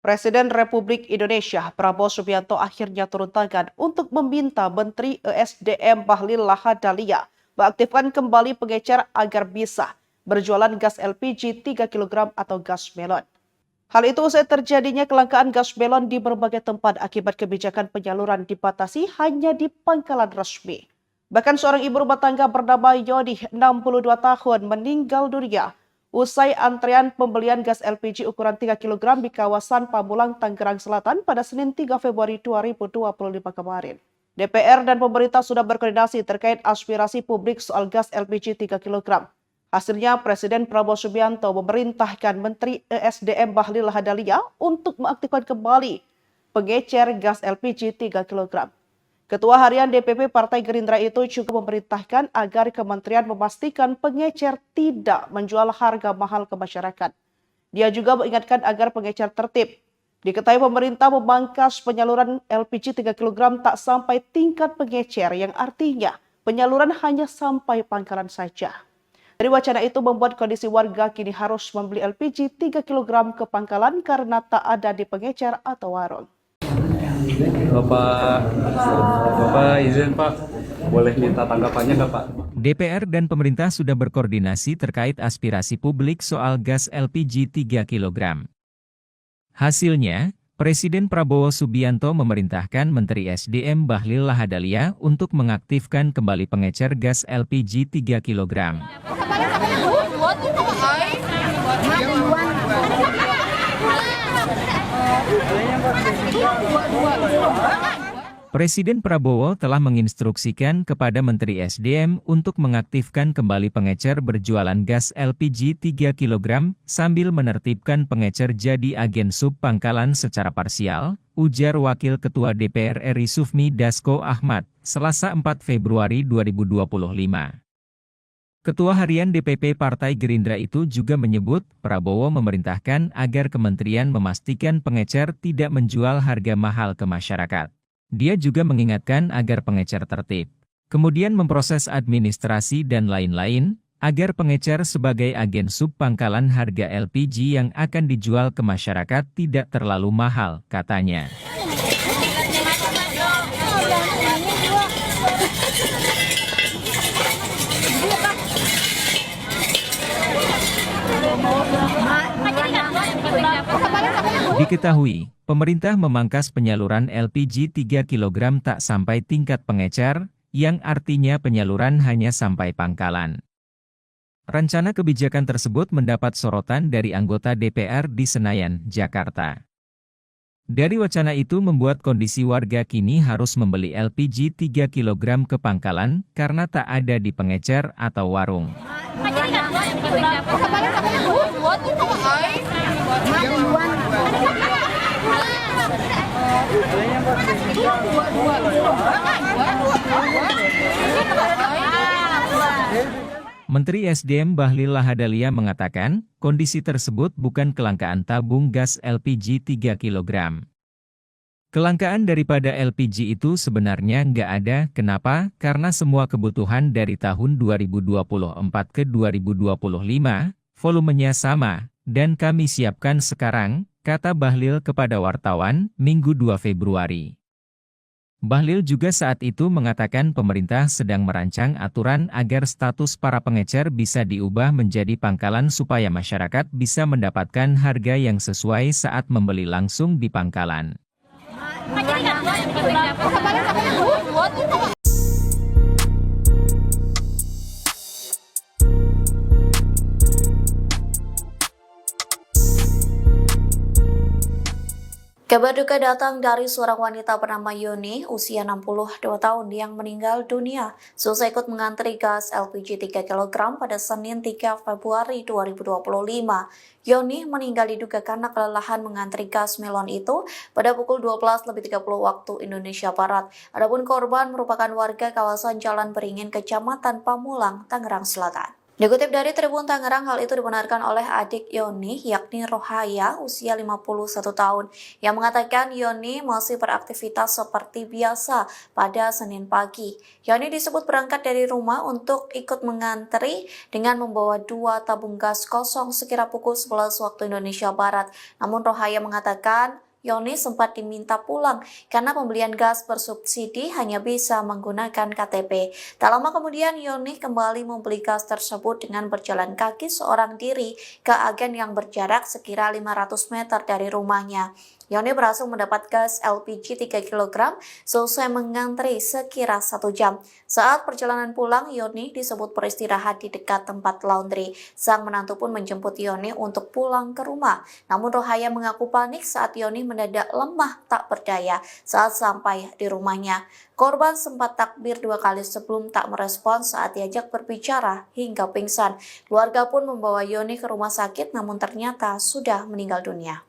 Presiden Republik Indonesia Prabowo Subianto akhirnya turun tangan untuk meminta Menteri ESDM Bahlil Lahadalia mengaktifkan kembali pengecer agar bisa berjualan gas LPG 3 kg atau gas melon. Hal itu usai terjadinya kelangkaan gas melon di berbagai tempat akibat kebijakan penyaluran dibatasi hanya di pangkalan resmi. Bahkan seorang ibu rumah tangga bernama Yodi, 62 tahun, meninggal dunia usai antrean pembelian gas LPG ukuran 3 kg di kawasan Pamulang, Tangerang Selatan pada Senin 3 Februari 2025 kemarin. DPR dan pemerintah sudah berkoordinasi terkait aspirasi publik soal gas LPG 3 kg. Hasilnya, Presiden Prabowo Subianto memerintahkan Menteri ESDM Bahlil Lahadalia untuk mengaktifkan kembali pengecer gas LPG 3 kg. Ketua Harian DPP Partai Gerindra itu juga memerintahkan agar kementerian memastikan pengecer tidak menjual harga mahal ke masyarakat. Dia juga mengingatkan agar pengecer tertib. Diketahui pemerintah memangkas penyaluran LPG 3 kg tak sampai tingkat pengecer, yang artinya penyaluran hanya sampai pangkalan saja. Dari wacana itu membuat kondisi warga kini harus membeli LPG 3 kg ke pangkalan karena tak ada di pengecer atau warung. Bapak izin Pak, boleh minta tanggapannya nggak Pak? DPR dan pemerintah sudah berkoordinasi terkait aspirasi publik soal gas LPG 3 kg. Hasilnya, Presiden Prabowo Subianto memerintahkan Menteri SDM Bahlil Lahadalia untuk mengaktifkan kembali pengecer gas LPG 3 kg. Presiden Prabowo telah menginstruksikan kepada Menteri SDM untuk mengaktifkan kembali pengecer berjualan gas LPG 3 kg sambil menertibkan pengecer jadi agen sub pangkalan secara parsial, ujar Wakil Ketua DPR RI Sufmi Dasko Ahmad, Selasa 4 Februari 2025. Ketua Harian DPP Partai Gerindra itu juga menyebut Prabowo memerintahkan agar kementerian memastikan pengecer tidak menjual harga mahal ke masyarakat. Dia juga mengingatkan agar pengecer tertib, kemudian memproses administrasi dan lain-lain, agar pengecer sebagai agen sub pangkalan harga LPG yang akan dijual ke masyarakat tidak terlalu mahal, katanya. Diketahui, pemerintah memangkas penyaluran LPG 3 kg tak sampai tingkat pengecer, yang artinya penyaluran hanya sampai pangkalan. Rencana kebijakan tersebut mendapat sorotan dari anggota DPR di Senayan, Jakarta. Dari wacana itu membuat kondisi warga kini harus membeli LPG 3 kg ke pangkalan karena tak ada di pengecer atau warung. Menteri SDM Bahlil Lahadalia mengatakan, kondisi tersebut bukan kelangkaan tabung gas LPG 3 kg. Kelangkaan daripada LPG itu sebenarnya nggak ada, kenapa? Karena semua kebutuhan dari tahun 2024 ke 2025, volumenya sama, dan kami siapkan sekarang, kata Bahlil kepada wartawan, Minggu 2 Februari. Bahlil juga saat itu mengatakan pemerintah sedang merancang aturan agar status para pengecer bisa diubah menjadi pangkalan supaya masyarakat bisa mendapatkan harga yang sesuai saat membeli langsung di pangkalan. Kabar duka datang dari seorang wanita bernama Yoni, usia 62 tahun yang meninggal dunia seusai ikut mengantri gas LPG 3 kg pada Senin 3 Februari 2025. Yoni meninggal diduga karena kelelahan mengantri gas melon itu pada pukul 12.30 waktu Indonesia Barat. Adapun korban merupakan warga kawasan Jalan Beringin, Kecamatan Pamulang, Tangerang Selatan. Dikutip dari Tribun Tangerang, hal itu dibenarkan oleh adik Yoni, yakni Rohaya, usia 51 tahun, yang mengatakan Yoni masih beraktivitas seperti biasa pada Senin pagi. Yoni disebut berangkat dari rumah untuk ikut mengantri dengan membawa 2 tabung gas kosong sekira pukul 11 waktu Indonesia Barat. Namun Rohaya mengatakan Yoni sempat diminta pulang karena pembelian gas bersubsidi hanya bisa menggunakan KTP. Tak lama kemudian Yoni kembali membeli gas tersebut dengan berjalan kaki seorang diri ke agen yang berjarak sekira 500 meter dari rumahnya. Yoni berhasil mendapat gas LPG 3 kg selesai mengantri sekira 1 jam. Saat perjalanan pulang, Yoni disebut beristirahat di dekat tempat laundry. Sang menantu pun menjemput Yoni untuk pulang ke rumah. Namun Rohaya mengaku panik saat Yoni mendadak lemah tak berdaya saat sampai di rumahnya. Korban sempat takbir 2 kali sebelum tak merespon saat diajak berbicara hingga pingsan. Keluarga pun membawa Yoni ke rumah sakit namun ternyata sudah meninggal dunia.